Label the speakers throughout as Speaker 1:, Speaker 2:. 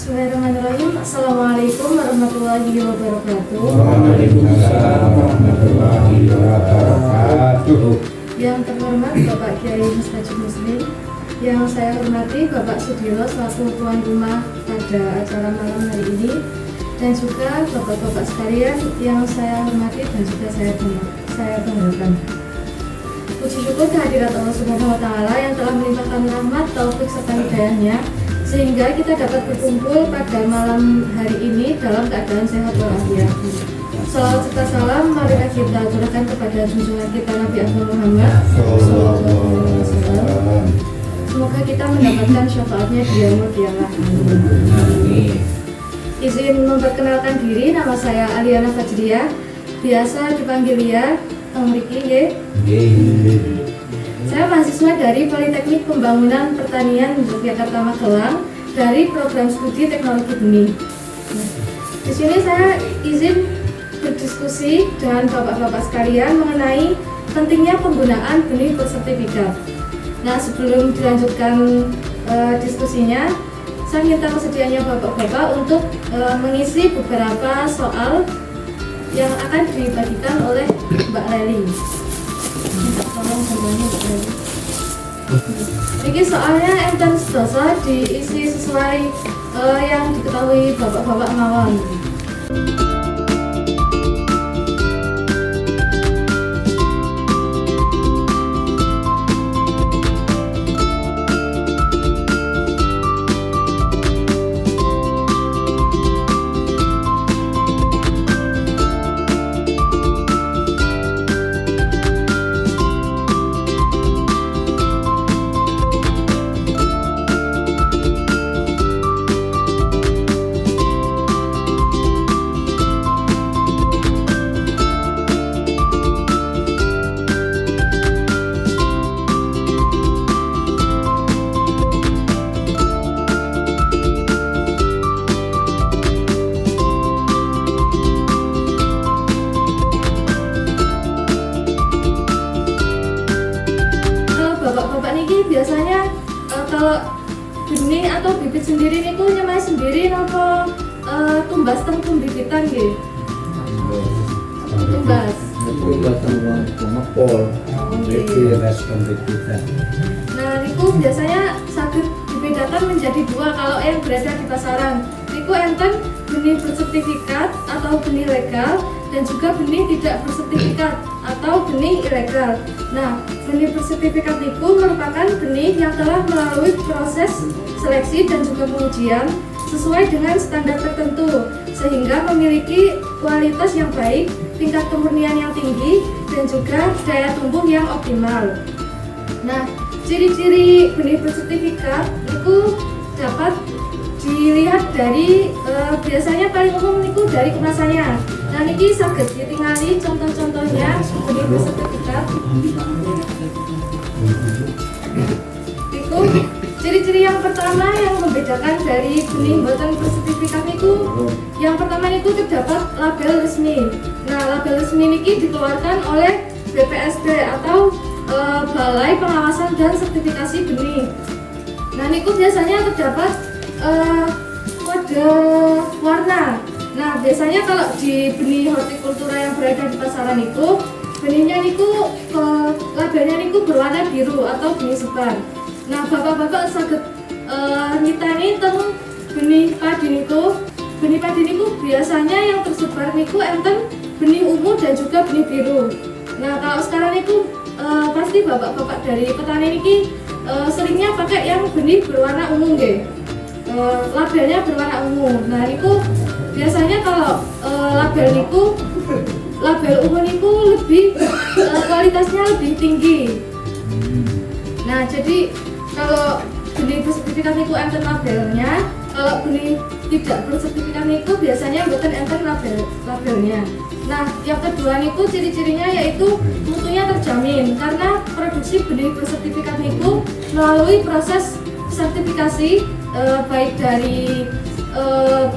Speaker 1: Bismillahirrahmanirrahim. Assalamualaikum warahmatullahi wabarakatuh.
Speaker 2: Waalaikumsalam warahmatullahi wabarakatuh.
Speaker 1: Yang terhormat Bapak Kiai Mustajib Muslim, yang saya hormati Bapak Sudilo selaku tuan rumah pada acara malam hari ini, dan juga bapak-bapak sekalian yang saya hormati dan juga saya banggakan. Puji syukur kehadirat Allah Subhanahu wa Ta'ala yang telah melimpahkan rahmat, taufik serta hidayahnya sehingga kita dapat berkumpul pada malam hari ini dalam keadaan sehat walafiat. Salawat serta salam marilah kita aturkan kepada junjungan kita Nabi Ahmad Muhammad SAW. Semoga kita mendapatkan syafaatnya di yaumul qiyamah. Izin memperkenalkan diri, nama saya Aliana Fajriah, biasa dipanggil Lia, Riki. Saya mahasiswa dari Politeknik Pembangunan Pertanian Yogyakarta Magelang dari program studi teknologi benih. Di sini saya izin berdiskusi dengan bapak-bapak sekalian mengenai pentingnya penggunaan benih bersertifikat. Nah, sebelum dilanjutkan diskusinya, saya minta kesediaannya bapak-bapak untuk mengisi beberapa soal yang akan dibagikan oleh Mbak Leli. Minta tolong semuanya Mbak Leli. Ini soalnya enten sedasa diisi sesuai yang diketahui bapak-bapak mawon. Biasanya kalau benih atau bibit sendiri niku nyemai sendiri nopo tumbas teng pembibitan nggih. Tumbas
Speaker 2: Pengepul. Pembibitan.
Speaker 1: Nah, niku biasanya saged dibedakan menjadi dua kalau yang berada di pasaran. Niku enten benih bersertifikat atau benih legal dan juga benih tidak bersertifikat atau benih ilegal. Nah, benih bersertifikat itu merupakan benih yang telah melalui proses seleksi dan juga pengujian sesuai dengan standar tertentu sehingga memiliki kualitas yang baik, tingkat kemurnian yang tinggi, dan juga daya tumbuh yang optimal. Nah, ciri-ciri benih bersertifikat itu dapat dilihat dari biasanya paling umum itu dari kemasannya. Nah, niki saged ditingali contoh-contohnya benih bersertifikat. Itu ciri-ciri yang pertama yang membedakan dari benih boten bersertifikat itu, yang pertama itu terdapat label resmi. Nah, label resmi niki dikeluarkan oleh BPSD atau Balai Pengawasan dan Sertifikasi Benih. Nah, niku biasanya terdapat kode warna. Nah, biasanya kalau di benih hortikultura yang berada di pasaran itu benihnya niku labelnya niku berwarna biru atau benih sebar. Nah, bapak-bapak saged nyitani teng benih padi niku. Benih padi niku biasanya yang tersebar niku enten benih ungu dan juga benih biru. Nah, kalau sekarang niku pasti bapak-bapak dari petani niki seringnya pakai yang benih berwarna ungu nggih. Labelnya berwarna ungu. Nah, niku biasanya kalau label ungu niku lebih kualitasnya lebih tinggi. Nah, jadi kalau benih bersertifikat niku enten labelnya, kalau benih tidak bersertifikat niku biasanya mboten enten labelnya. Nah, yang kedua niku ciri-cirinya yaitu mutunya terjamin karena produksi benih bersertifikat niku melalui proses sertifikasi baik dari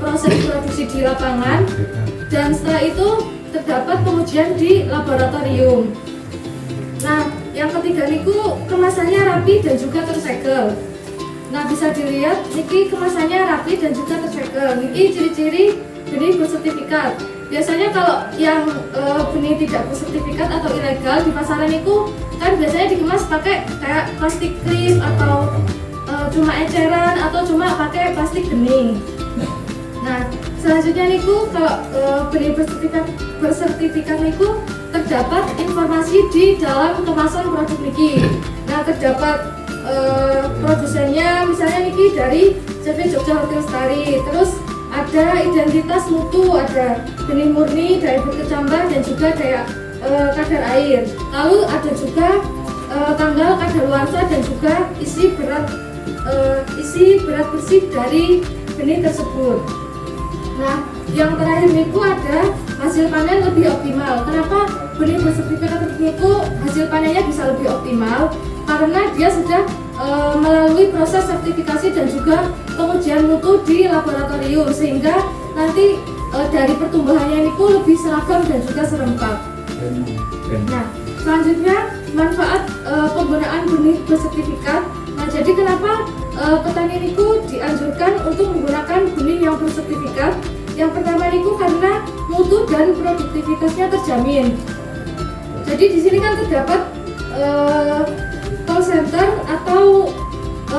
Speaker 1: proses produksi di lapangan dan setelah itu terdapat pengujian di laboratorium. Nah, yang ketiga niku kemasannya rapi dan juga tersegel. Nah, bisa dilihat niki kemasannya rapi dan juga tercekel. Niki ciri-ciri benih bersertifikat. Biasanya kalau yang benih tidak bersertifikat atau ilegal di pasaran itu kan biasanya dikemas pakai kayak plastik krim atau cuma eceran atau cuma pakai plastik bening. Nah, selanjutnya niku kalau benih bersertifikat niku terdapat informasi di dalam kemasan produk niki. Nah, terdapat produsennya misalnya niki dari CV Jogja Hotel Lestari, terus ada identitas mutu, ada benih murni dari berkecambah dan juga kayak kadar air. Lalu ada juga tanggal kadaluarsa dan juga isi berat bersih dari benih tersebut. Nah, yang terakhir niku ada hasil panen lebih optimal. Kenapa benih bersertifikat niku hasil panennya bisa lebih optimal? Karena dia sudah melalui proses sertifikasi dan juga pengujian mutu di laboratorium, sehingga nanti dari pertumbuhannya niku lebih seragam dan juga serempak. Nah, selanjutnya manfaat penggunaan benih bersertifikat. Nah, jadi kenapa petani niku dianjurkan untuk menggunakan benih yang bersertifikat? Yang pertama niku karena mutu dan produktivitasnya terjamin. Jadi di sini kan terdapat call center atau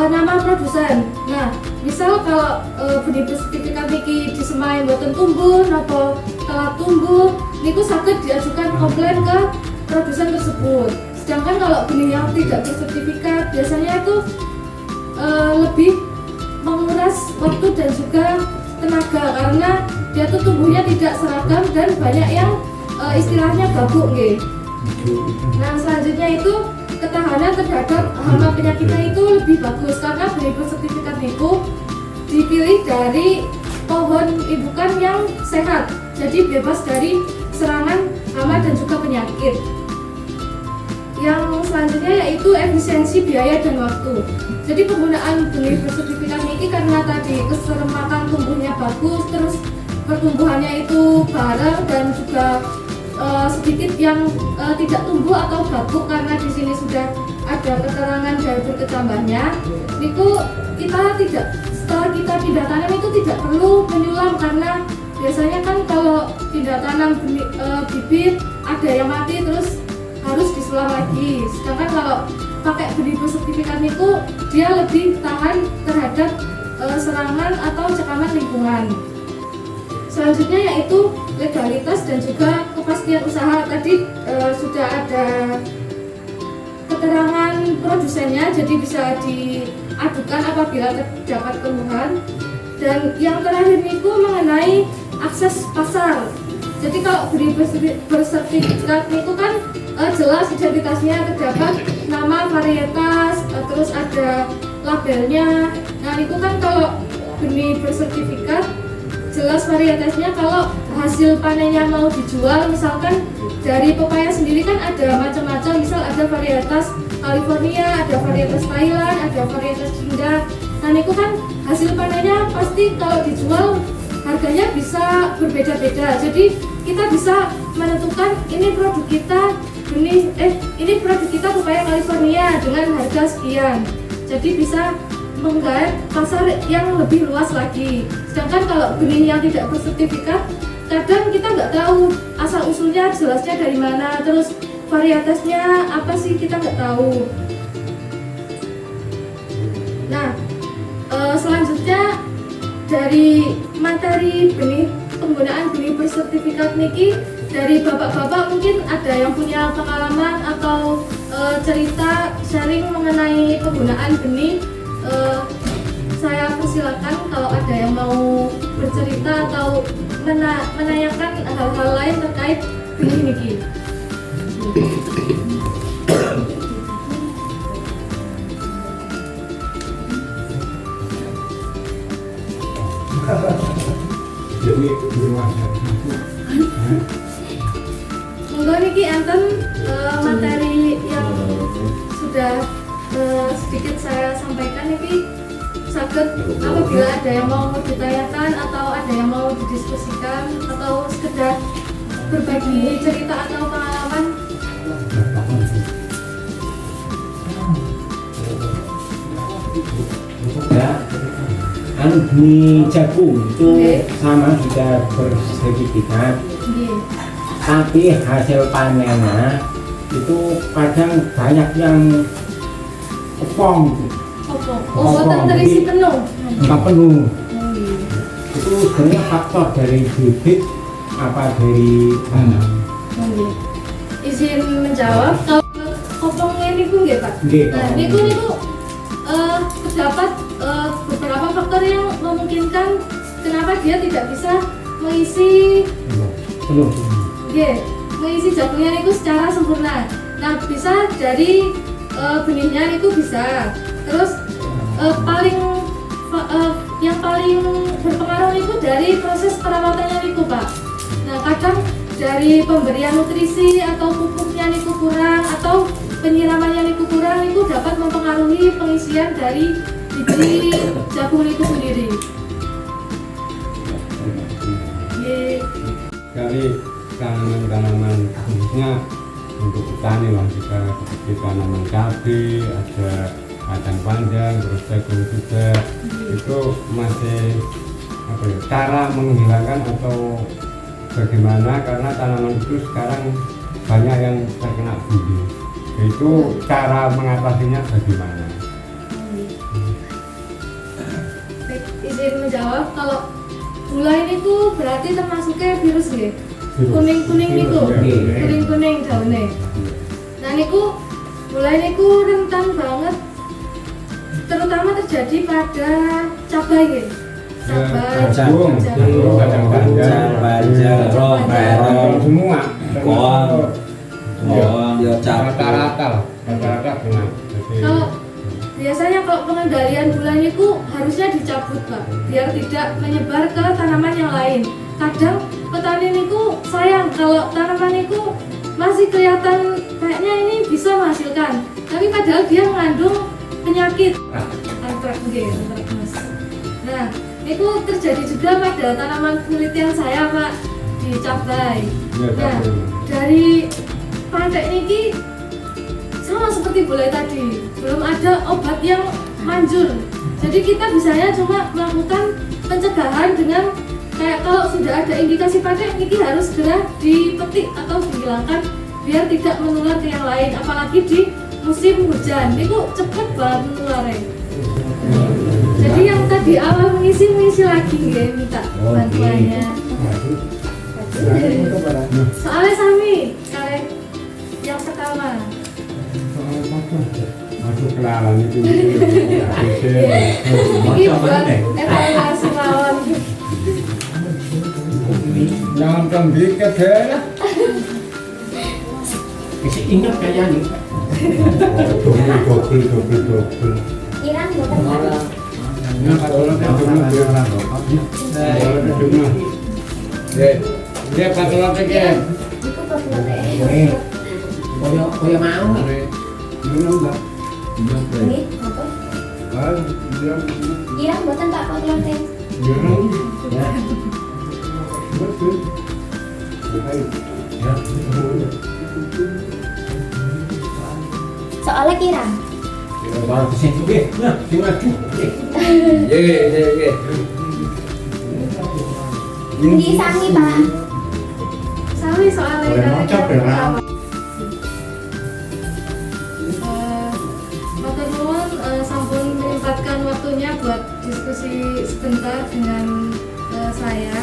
Speaker 1: nama produsen. Nah, misal kalau benih bersertifikat niki disemai mboten tumbuh atau telat tumbuh, niku saged diajukan komplain ke produsen tersebut. Sedangkan kalau benih yang tidak bersertifikat biasanya itu lebih menguras waktu dan juga tenaga karena dia tuh tumbuhnya tidak seragam dan banyak yang istilahnya gabuk nggih. Nah, selanjutnya itu ketahanan terhadap hama penyakitnya itu lebih bagus karena benih bersertifikat itu dipilih dari pohon indukan yang sehat, jadi bebas dari serangan hama dan juga penyakit. Yang selanjutnya yaitu efisiensi biaya dan waktu. Jadi penggunaan benih bersertifikat ini karena tadi keseremakan tumbuhnya bagus, terus pertumbuhannya itu bareng dan juga sedikit yang tidak tumbuh atau gabuk karena di sini sudah ada keterangan dari berkecambahnya. Itu kita tidak, setelah kita pindah tanam itu tidak perlu menyulam karena biasanya kan kalau pindah tanam bibit ada yang mati terus harus disulam lagi. Sedangkan kalau pakai benih bersertifikat itu dia lebih tahan terhadap serangan atau cekaman lingkungan. Selanjutnya yaitu legalitas dan juga kepastian usaha. Tadi sudah ada keterangan produsennya, jadi bisa diadukan apabila terdapat keluhan. Dan yang terakhir itu mengenai akses pasar. Jadi kalau benih bersertifikat itu kan jelas identitasnya, terdapat nama varietas, terus ada labelnya. Nah itu kan kalau benih bersertifikat jelas varietasnya. Kalau hasil panennya mau dijual, misalkan dari pepaya sendiri kan ada macam-macam, misal ada varietas California, ada varietas Thailand, ada varietas Cina. Nah itu kan hasil panennya pasti kalau dijual harganya bisa berbeda-beda. Jadi kita bisa menentukan ini produk kita ini produk kita pepaya California dengan harga sekian. Jadi bisa menggait pasar yang lebih luas lagi. Sedangkan kalau benih yang tidak bersertifikat, kadang kita nggak tahu asal usulnya jelasnya dari mana, terus varietasnya apa sih kita nggak tahu. Nah, selanjutnya dari materi penggunaan benih bersertifikat niki, dari bapak-bapak mungkin ada yang punya pengalaman atau cerita sharing mengenai penggunaan benih. Saya persilakan kalau ada yang mau bercerita atau menanyakan hal-hal lain terkait benih niki.
Speaker 2: Jadi
Speaker 1: monggo niki enten materi yang sudah sedikit saya sampaikan niki saged apabila ada yang mau ditanyakan atau ada yang mau didiskusikan atau sekedar berbagi cerita atau pengalaman.
Speaker 2: anu benih jagung itu
Speaker 1: Oke.
Speaker 2: sama sudah bersertifikat,
Speaker 1: Nggih.
Speaker 2: tapi hasil panennya itu kadang banyak yang kepong,
Speaker 1: Apa? Oh, boten terisi penuh.
Speaker 2: nggak penuh.
Speaker 1: Nggih.
Speaker 2: Itu sebenarnya faktor dari bibit apa dari tanam.
Speaker 1: Nggih. Izin menjawab, kalau kopongnya niku nggih Pak.
Speaker 2: Nggih.
Speaker 1: Nah, niku terdapat beberapa faktor yang memungkinkan kenapa dia tidak bisa mengisi
Speaker 2: Penuh.
Speaker 1: nggih, mengisi jagungnya niku secara sempurna. Nah, bisa dari benihnya niku bisa. Terus yang paling berpengaruh niku dari proses perawatannya niku Pak. Nah, kadang dari pemberian nutrisi atau pupuknya niku kurang atau penyiramannya niku kurang niku dapat mempengaruhi pengisian dari biji jagung niku sendiri. Nggih.
Speaker 3: Dari tanaman-tanaman khususnya untuk petani lah, kita seperti tanaman cabai, ada kacang panjang, terus jagung juga. Itu masih apa ya, cara menghilangkan atau bagaimana, karena tanaman itu sekarang banyak yang terkena buli. Itu cara mengatasinya bagaimana?
Speaker 1: Izin menjawab, kalau gula ini tuh berarti termasuknya virus ya? Kuning-kuning niku,
Speaker 2: Iya.
Speaker 1: kuning-kuning daunnya. Nah niku gula ini ku rentan banget, terutama terjadi pada cabai ya. Cabai,
Speaker 3: jagung,
Speaker 1: jagung.
Speaker 3: kacang panjang,
Speaker 1: terong,
Speaker 3: terong, semua,
Speaker 4: Bawang.
Speaker 3: termasuk
Speaker 4: Ya cabai.
Speaker 3: rata-rata kena. Jadi
Speaker 1: Kalau biasanya kalau pengendalian gula niku harusnya dicabut Pak, biar tidak menyebar ke tanaman yang lain. Kadang petani niku sayang kalau tanaman niku masih kelihatan kayaknya ini bisa menghasilkan, tapi padahal dia mengandung penyakit antraknus. Nah, itu terjadi juga pada tanaman penelitian saya Pak di cabai.
Speaker 3: Ya,
Speaker 1: Nah,
Speaker 3: cabai.
Speaker 1: dari pantek niki sama seperti gulai tadi, belum ada obat yang manjur. Jadi kita bisanya cuma melakukan pencegahan dengan kayak kalau sudah ada indikasi pantek niki harus segera dipetik atau dihilangkan biar tidak menular ke yang lain, apalagi di musim hujan. Niku cepet banget menularnya. Jadi yang tadi awal mengisi lagi nggih, minta bantuannya. Soalnya sami kalian yang pertama.
Speaker 3: masuk kenalan itu
Speaker 1: Ini buat evaluasi lawan.
Speaker 3: nonton dikit ya.
Speaker 2: Masih ingat kayaknya.
Speaker 3: Double.
Speaker 5: Irang buatan apa?
Speaker 3: Nah, kalau cuma dia orang cuma. Dia pasukan pekan.
Speaker 5: Itu populer.
Speaker 2: Koyo mau.
Speaker 3: Enggak.
Speaker 5: Ini apa? Irang buatan Pak populer.
Speaker 2: Ya.
Speaker 5: Soalnya kirang.
Speaker 2: Baru ke sini oke. Nah, di maju. Oke.
Speaker 5: Di sami Pak.
Speaker 1: Sami soalnya
Speaker 3: Boleh
Speaker 1: kalian
Speaker 3: ngocok ya, Pak?
Speaker 1: Matur nuwun sampun menyempatkan waktunya buat diskusi sebentar dengan saya.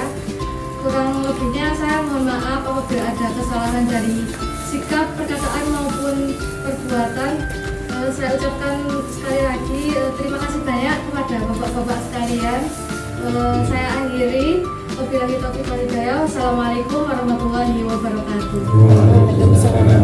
Speaker 1: Kurang lebihnya saya mohon maaf apabila ada kesalahan dari sikap, perkataan maupun perbuatan. Saya ucapkan sekali lagi terima kasih banyak kepada bapak-bapak sekalian. Saya akhiri. Wabillahi taufiq wal hidayah. Wassalamualaikum warahmatullahi wabarakatuh.
Speaker 3: Waalaikumsalam.